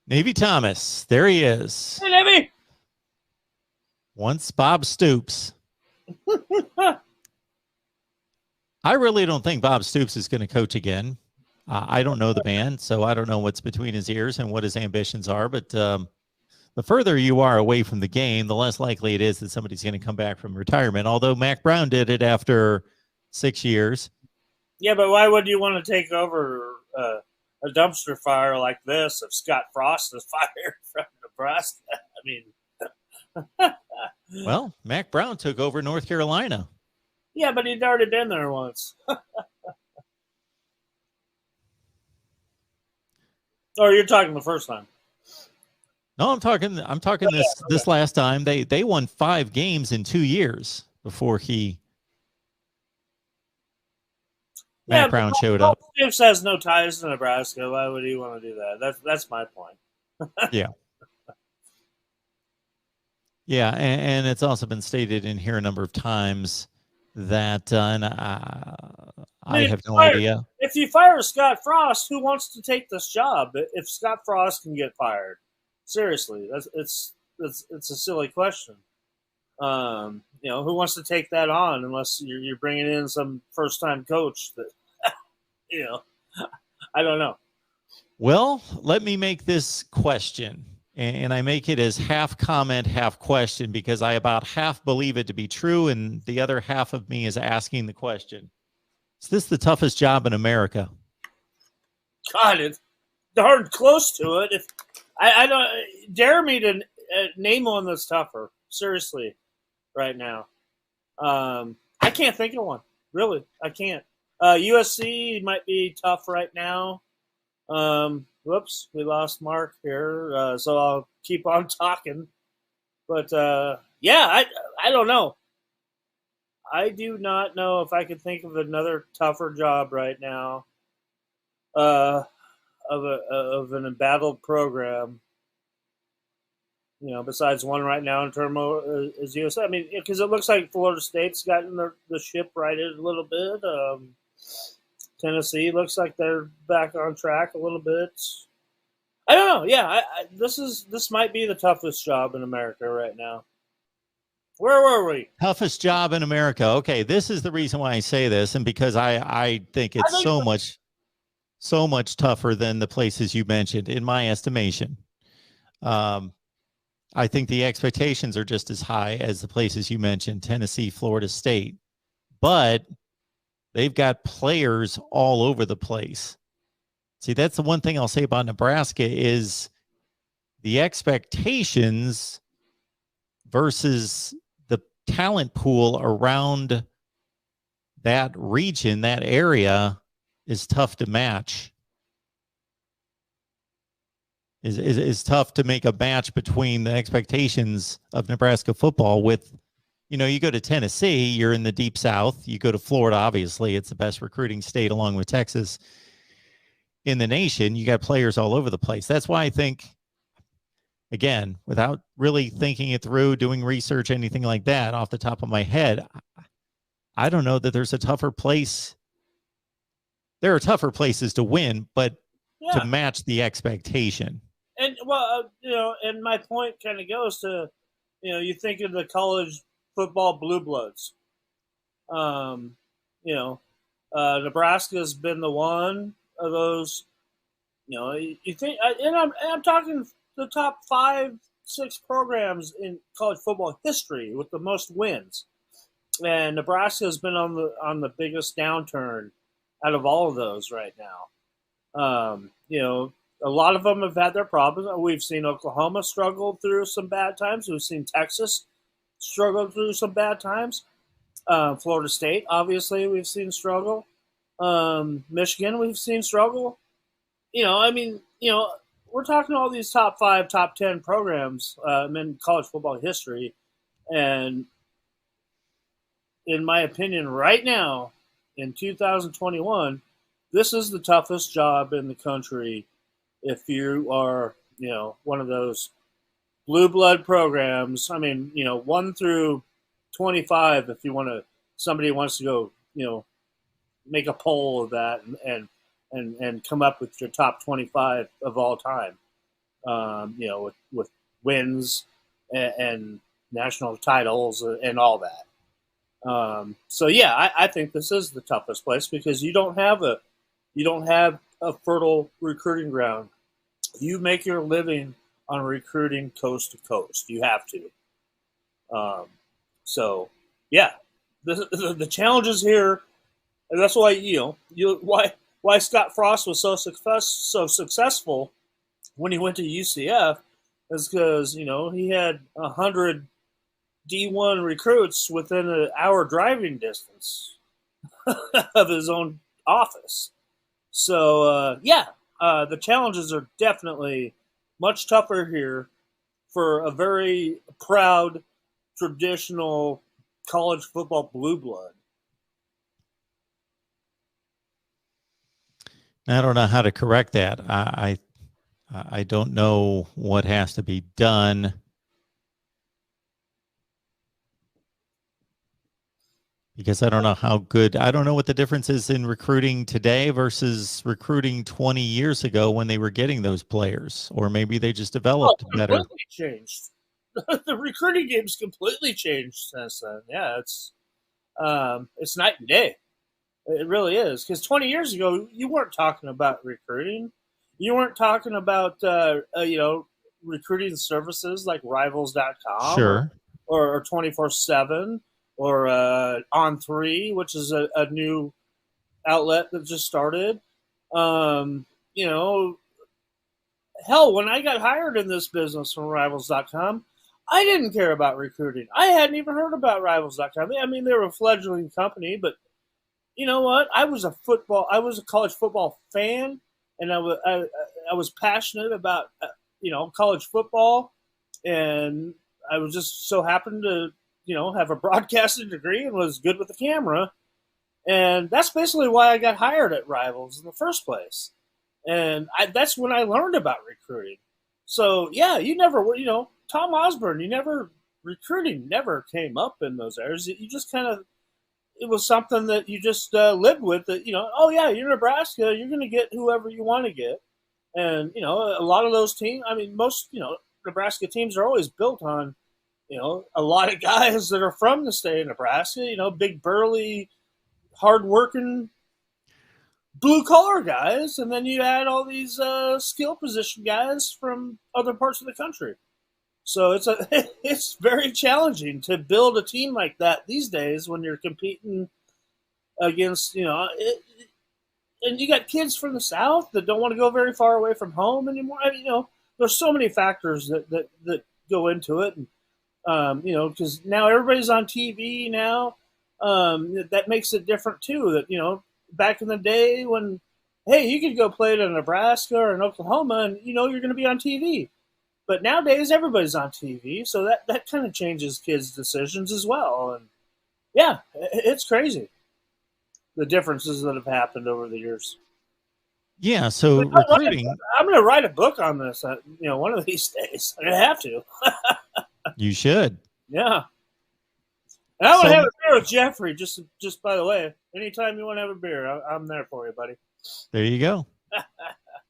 Navy Thomas, there he is. Hey, Navy. Once Bob Stoops. I really don't think Bob Stoops is going to coach again. I don't know the man, so I don't know what's between his ears and what his ambitions are. But the further you are away from the game, the less likely it is that somebody's going to come back from retirement. Although Mac Brown did it after 6 years. Yeah, but why would you want to take over a dumpster fire like this if Scott Frost is fired from Nebraska? I mean, well, Mac Brown took over North Carolina. Yeah, but he'd already been there once. Or you're talking the first time? No, I'm talking this last time. They won 5 games in 2 years before Mac Brown showed up. Stoops has no ties to Nebraska. Why would he want to do that? That's my point. Yeah. Yeah, and it's also been stated in here a number of times that, and I have no idea. If you fire Scott Frost, who wants to take this job? If Scott Frost can get fired, seriously, it's a silly question. Who wants to take that on unless you're bringing in some first time coach that, I don't know. Well, let me make this question. And I make it as half comment, half question, because I about half believe it to be true, and the other half of me is asking the question. Is this the toughest job in America? God, it's darn close to it. If I don't dare me to name one that's tougher, seriously, right now. I can't think of one. Really, I can't. USC might be tough right now. Whoops, we lost Mark here, so I'll keep on talking. But I don't know. I do not know if I can think of another tougher job right now of an embattled program. Besides one right now in turmoil is USA. I mean, because it looks like Florida State's gotten the ship righted a little bit. Tennessee looks like they're back on track a little bit. I don't know. Yeah, this might be the toughest job in America right now. Where were we? Toughest job in America. Okay, this is the reason why I say this, and because I think it's so much tougher than the places you mentioned, in my estimation. I think the expectations are just as high as the places you mentioned, Tennessee, Florida State. But they've got players all over the place. See, that's the one thing I'll say about Nebraska is the expectations versus the talent pool around that region, that area, is tough to match. Is tough to make a match between the expectations of Nebraska football with, you go to Tennessee, you're in the deep South. You go to Florida, obviously, it's the best recruiting state along with Texas in the nation. You got players all over the place. That's why I think, again, without really thinking it through, doing research, anything like that, off the top of my head, I don't know that there's a tougher place. There are tougher places to win, but to match the expectation. And and my point kind of goes to, you think of the college football blue bloods. Nebraska's been the one of those. You think, and I'm talking the top 5-6 programs in college football history with the most wins, and Nebraska has been on the biggest downturn out of all of those right now. A lot of them have had their problems. We've seen Oklahoma struggle through some bad times. We've seen Texas struggle through some bad times. Florida State, obviously, we've seen struggle. Michigan, we've seen struggle. We're talking all these top 5, top 10 programs in college football history. And in my opinion, right now, in 2021, this is the toughest job in the country if you are, one of those blue blood programs. I mean, 1 through 25, if somebody wants to go, make a poll of that and come up with your top 25 of all time. with wins and national titles and all that. So yeah, I think this is the toughest place because you don't have a fertile recruiting ground. You make your living on recruiting coast to coast. You have to. So yeah, the challenges here, and that's why why Scott Frost was so successful when he went to UCF is because he had 100 D1 recruits within an hour driving distance of his own office. So the challenges are definitely much tougher here for a very proud, traditional college football blue blood. I don't know how to correct that. I don't know what has to be done. Because I don't know I don't know what the difference is in recruiting today versus recruiting 20 years ago when they were getting those players, or maybe they just developed better. Completely changed. The recruiting game's completely changed since then. Yeah, it's night and day. It really is. Because 20 years ago, you weren't talking about recruiting. You weren't talking about recruiting services like Rivals.com sure, or 24/7 or On3, which is a new outlet that just started. Hell, when I got hired in this business from Rivals.com, I didn't care about recruiting. I hadn't even heard about Rivals.com. I mean, they were a fledgling company, but you know what? I was a college football fan, and I was passionate about college football, and I was just so happened to have a broadcasting degree and was good with the camera, and that's basically why I got hired at Rivals in the first place. And that's when I learned about recruiting. So yeah, Tom Osborne, recruiting never came up in those areas. You just it was something that you just lived with. That oh yeah, you're Nebraska, you're going to get whoever you want to get, and a lot of those teams. I mean, most Nebraska teams are always built on a lot of guys that are from the state of Nebraska. Big burly, hardworking blue collar guys, and then you add all these skill position guys from other parts of the country. So it's very challenging to build a team like that these days when you're competing against and you got kids from the South that don't want to go very far away from home anymore. I mean, there's so many factors that go into it, and because now everybody's on TV now. That makes it different too. That back in the day when, hey, you could go play in Nebraska or in Oklahoma and you're going to be on TV. But nowadays everybody's on TV, so that kind of changes kids' decisions as well. And yeah, it's crazy, the differences that have happened over the years. Yeah, so recruiting. I'm going to write a book on this, one of these days. I'm going to have to. You should. Yeah. And I want to have a beer with Jeffrey, just by the way. Anytime you want to have a beer, I'm there for you, buddy. There you go.